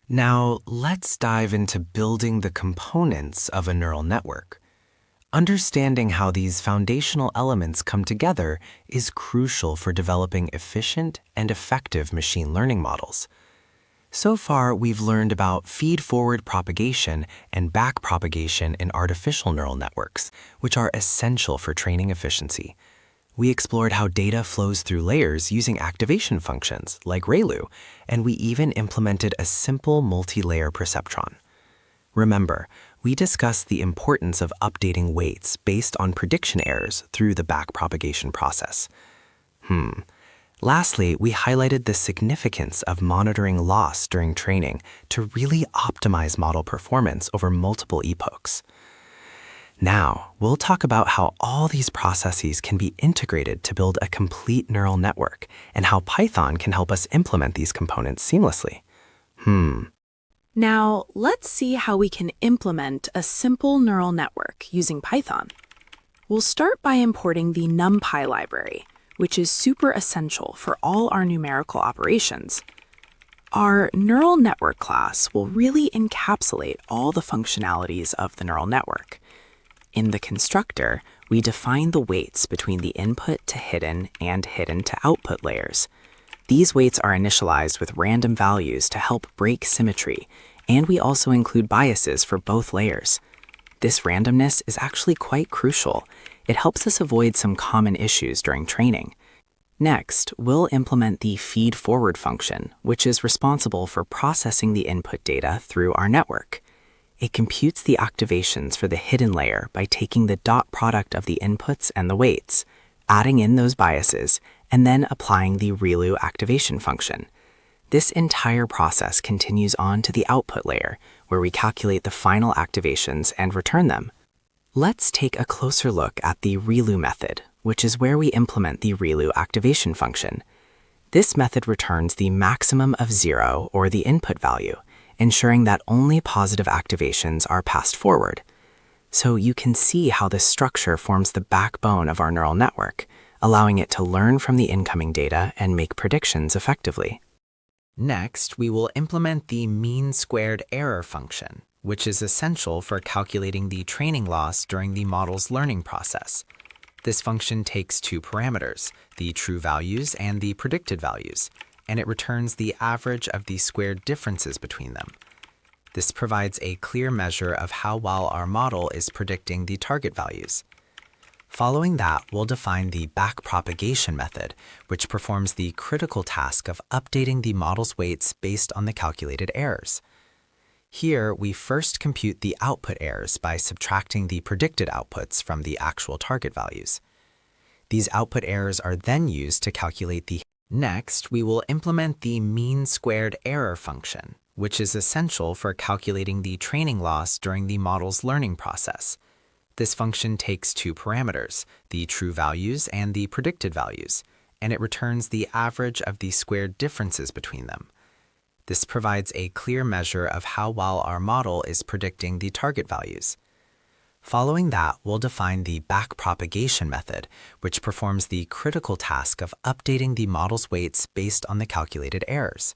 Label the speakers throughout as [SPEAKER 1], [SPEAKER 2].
[SPEAKER 1] Now, let's dive into building the components of a neural network. Understanding how these foundational elements come together is crucial for developing efficient and effective machine learning models. So far, we've learned about feed-forward propagation and backpropagation in artificial neural networks, which are essential for training efficiency. We explored how data flows through layers using activation functions like ReLU, and we even implemented a simple multi-layer perceptron. Remember, we discussed the importance of updating weights based on prediction errors through the backpropagation process. Lastly, we highlighted the significance of monitoring loss during training to really optimize model performance over multiple epochs. Now, we'll talk about how all these processes can be integrated to build a complete neural network and how Python can help us implement these components seamlessly.
[SPEAKER 2] Now, let's see how we can implement a simple neural network using Python. We'll start by importing the NumPy library, which is super essential for all our numerical operations. Our neural network class will really encapsulate all the functionalities of the neural network. In the constructor, we define the weights between the input to hidden and hidden to output layers. These weights are initialized with random values to help break symmetry, and we also include biases for both layers. This randomness is actually quite crucial. It helps us avoid some common issues during training. Next, we'll implement the feed-forward function, which is responsible for processing the input data through our network. It computes the activations for the hidden layer by taking the dot product of the inputs and the weights, adding in those biases, and then applying the ReLU activation function. This entire process continues on to the output layer, where we calculate the final activations and return them. Let's take a closer look at the ReLU method, which is where we implement the ReLU activation function. This method returns the maximum of 0 or the input value, ensuring that only positive activations are passed forward. So you can see how this structure forms the backbone of our neural network, allowing it to learn from the incoming data and make predictions effectively.
[SPEAKER 1] Next, we will implement the mean squared error function, which is essential for calculating the training loss during the model's learning process. This function takes two parameters, the true values and the predicted values, and it returns the average of the squared differences between them. This provides a clear measure of how well our model is predicting the target values. Following that, we'll define the backpropagation method, which performs the critical task of updating the model's weights based on the calculated errors. Here, we first compute the output errors by subtracting the predicted outputs from the actual target values. These output errors are then used to calculate the Next, we will implement the mean squared error function, which is essential for calculating the training loss during the model's learning process. This function takes two parameters, the true values and the predicted values, and it returns the average of the squared differences between them. This provides a clear measure of how well our model is predicting the target values. Following that, we'll define the backpropagation method, which performs the critical task of updating the model's weights based on the calculated errors.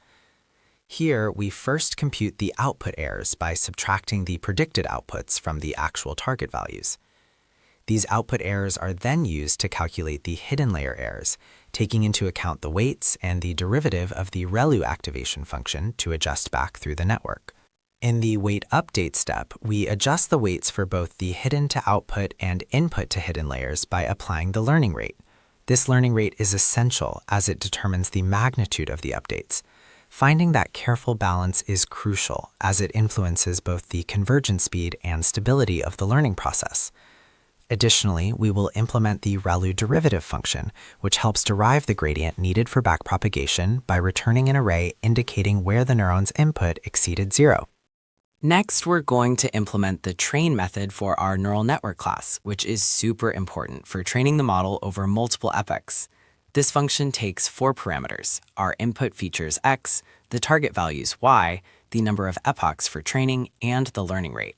[SPEAKER 1] Here, we first compute the output errors by subtracting the predicted outputs from the actual target values. These output errors are then used to calculate the hidden layer errors, taking into account the weights and the derivative of the ReLU activation function to adjust back through the network. In the weight update step, we adjust the weights for both the hidden to output and input to hidden layers by applying the learning rate. This learning rate is essential as it determines the magnitude of the updates. Finding that careful balance is crucial as it influences both the convergence speed and stability of the learning process. Additionally, we will implement the ReLU derivative function, which helps derive the gradient needed for backpropagation by returning an array indicating where the neuron's input exceeded 0.
[SPEAKER 2] Next, we're going to implement the train method for our neural network class, which is super important for training the model over multiple epochs. This function takes 4 parameters, our input features x, the target values y, the number of epochs for training, and the learning rate.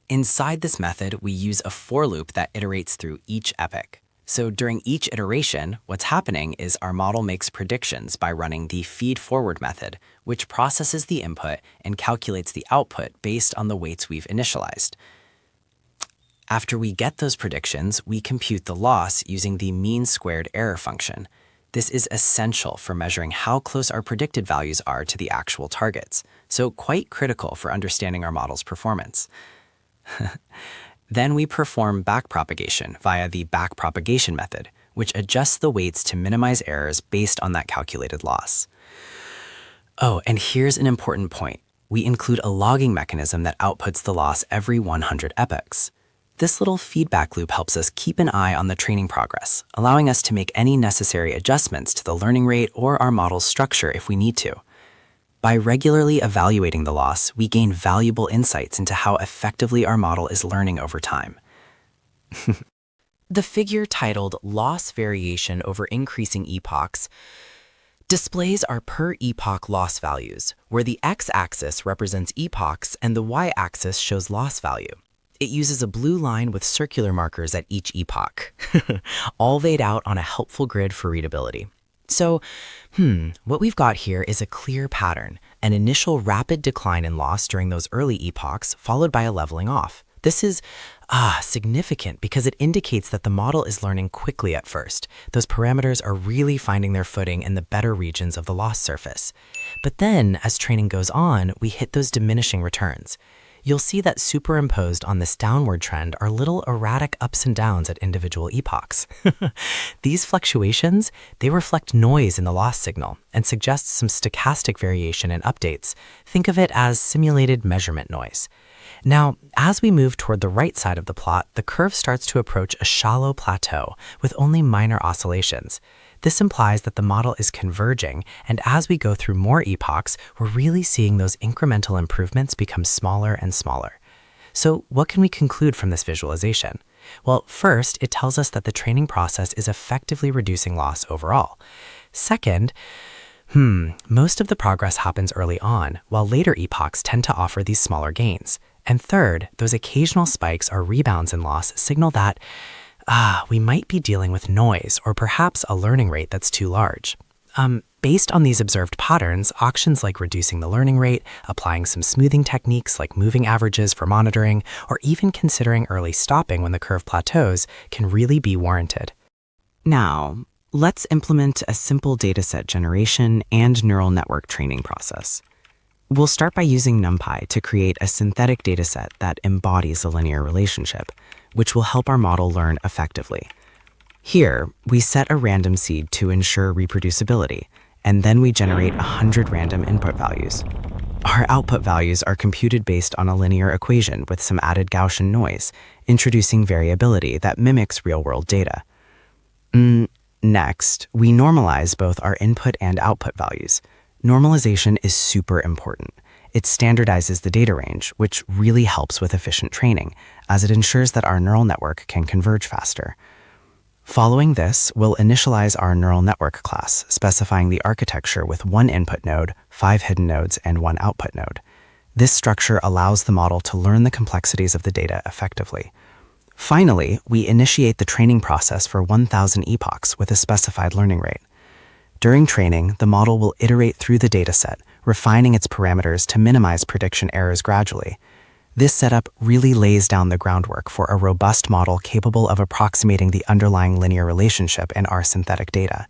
[SPEAKER 2] Inside this method, we use a for loop that iterates through each epoch.
[SPEAKER 1] So during each iteration, what's happening is our model makes predictions by running the feed-forward method, which processes the input and calculates the output based on the weights we've initialized. After we get those predictions, we compute the loss using the mean squared error function. This is essential for measuring how close our predicted values are to the actual targets, so quite critical for understanding our model's performance. Then we perform backpropagation via the backpropagation method, which adjusts the weights to minimize errors based on that calculated loss. Oh, and here's an important point. We include a logging mechanism that outputs the loss every 100 epochs. This little feedback loop helps us keep an eye on the training progress, allowing us to make any necessary adjustments to the learning rate or our model's structure if we need to. By regularly evaluating the loss, we gain valuable insights into how effectively our model is learning over time. The figure titled Loss Variation over Increasing Epochs displays our per epoch loss values, where the x-axis represents epochs and the y-axis shows loss value. It uses a blue line with circular markers at each epoch, all laid out on a helpful grid for readability. So, what we've got here is a clear pattern, an initial rapid decline in loss during those early epochs, followed by a leveling off. This is significant because it indicates that the model is learning quickly at first. Those parameters are really finding their footing in the better regions of the loss surface. But then, as training goes on, we hit those diminishing returns. You'll see that superimposed on this downward trend are little erratic ups and downs at individual epochs. These fluctuations, they reflect noise in the loss signal and suggest some stochastic variation in updates. Think of it as simulated measurement noise. Now, as we move toward the right side of the plot, the curve starts to approach a shallow plateau with only minor oscillations. This implies that the model is converging, and as we go through more epochs, we're really seeing those incremental improvements become smaller and smaller. So what can we conclude from this visualization? Well, first, it tells us that the training process is effectively reducing loss overall. Second, most of the progress happens early on, while later epochs tend to offer these smaller gains. And third, those occasional spikes or rebounds in loss signal that we might be dealing with noise or perhaps a learning rate that's too large. Based on these observed patterns, options like reducing the learning rate, applying some smoothing techniques like moving averages for monitoring, or even considering early stopping when the curve plateaus can really be warranted. Now, let's implement a simple dataset generation and neural network training process. We'll start by using NumPy to create a synthetic dataset that embodies a linear relationship, which will help our model learn effectively. Here, we set a random seed to ensure reproducibility, and then we generate 100 random input values. Our output values are computed based on a linear equation with some added Gaussian noise, introducing variability that mimics real-world data. Next, we normalize both our input and output values. Normalization is super important. It standardizes the data range, which really helps with efficient training, as it ensures that our neural network can converge faster. Following this, we'll initialize our neural network class, specifying the architecture with one input node, 5 hidden nodes, and one output node. This structure allows the model to learn the complexities of the data effectively. Finally, we initiate the training process for 1,000 epochs with a specified learning rate. During training, the model will iterate through the dataset, refining its parameters to minimize prediction errors gradually. This setup really lays down the groundwork for a robust model capable of approximating the underlying linear relationship in our synthetic data.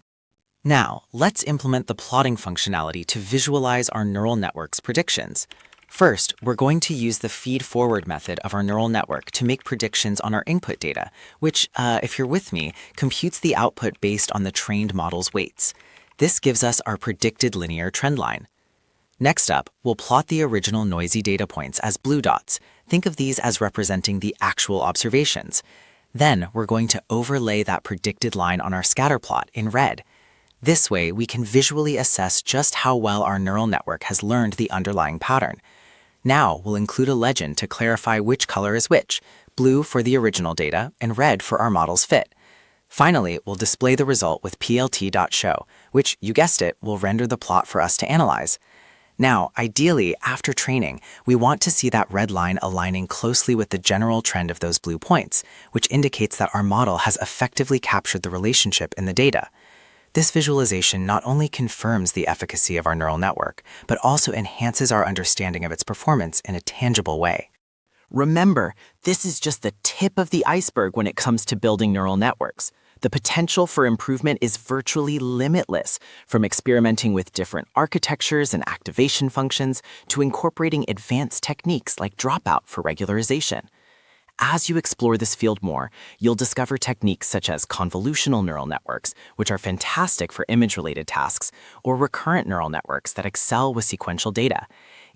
[SPEAKER 1] Now, let's implement the plotting functionality to visualize our neural network's predictions. First, we're going to use the feed-forward method of our neural network to make predictions on our input data, which, if you're with me, computes the output based on the trained model's weights. This gives us our predicted linear trend line. Next up, we'll plot the original noisy data points as blue dots. Think of these as representing the actual observations. Then we're going to overlay that predicted line on our scatter plot in red. This way, we can visually assess just how well our neural network has learned the underlying pattern. Now, we'll include a legend to clarify which color is which, blue for the original data and red for our model's fit. Finally, we'll display the result with plt.show, which, you guessed it, will render the plot for us to analyze. Now, ideally, after training, we want to see that red line aligning closely with the general trend of those blue points, which indicates that our model has effectively captured the relationship in the data. This visualization not only confirms the efficacy of our neural network, but also enhances our understanding of its performance in a tangible way.
[SPEAKER 3] Remember, this is just the tip of the iceberg when it comes to building neural networks. The potential for improvement is virtually limitless, from experimenting with different architectures and activation functions to incorporating advanced techniques like dropout for regularization. As you explore this field more, you'll discover techniques such as convolutional neural networks, which are fantastic for image-related tasks, or recurrent neural networks that excel with sequential data.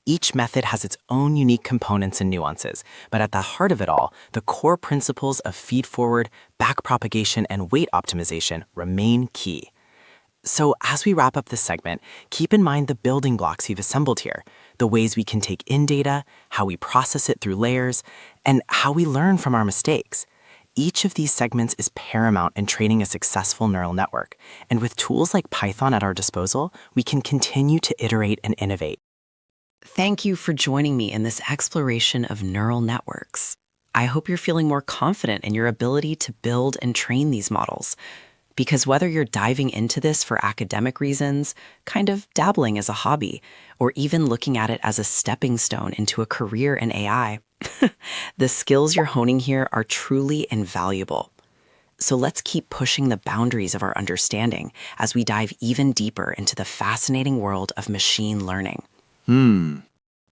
[SPEAKER 3] Each method has its own unique components and nuances, but at the heart of it all, the core principles of feed-forward, backpropagation, and weight optimization remain key. So as we wrap up this segment, keep in mind the building blocks we've assembled here, the ways we can take in data, how we process it through layers, and how we learn from our mistakes. Each of these segments is paramount in training a successful neural network, and with tools like Python at our disposal, we can continue to iterate and innovate.
[SPEAKER 4] Thank you for joining me in this exploration of neural networks. I hope you're feeling more confident in your ability to build and train these models. Because whether you're diving into this for academic reasons, kind of dabbling as a hobby, or even looking at it as a stepping stone into a career in AI, the skills you're honing here are truly invaluable. So let's keep pushing the boundaries of our understanding as we dive even deeper into the fascinating world of machine learning.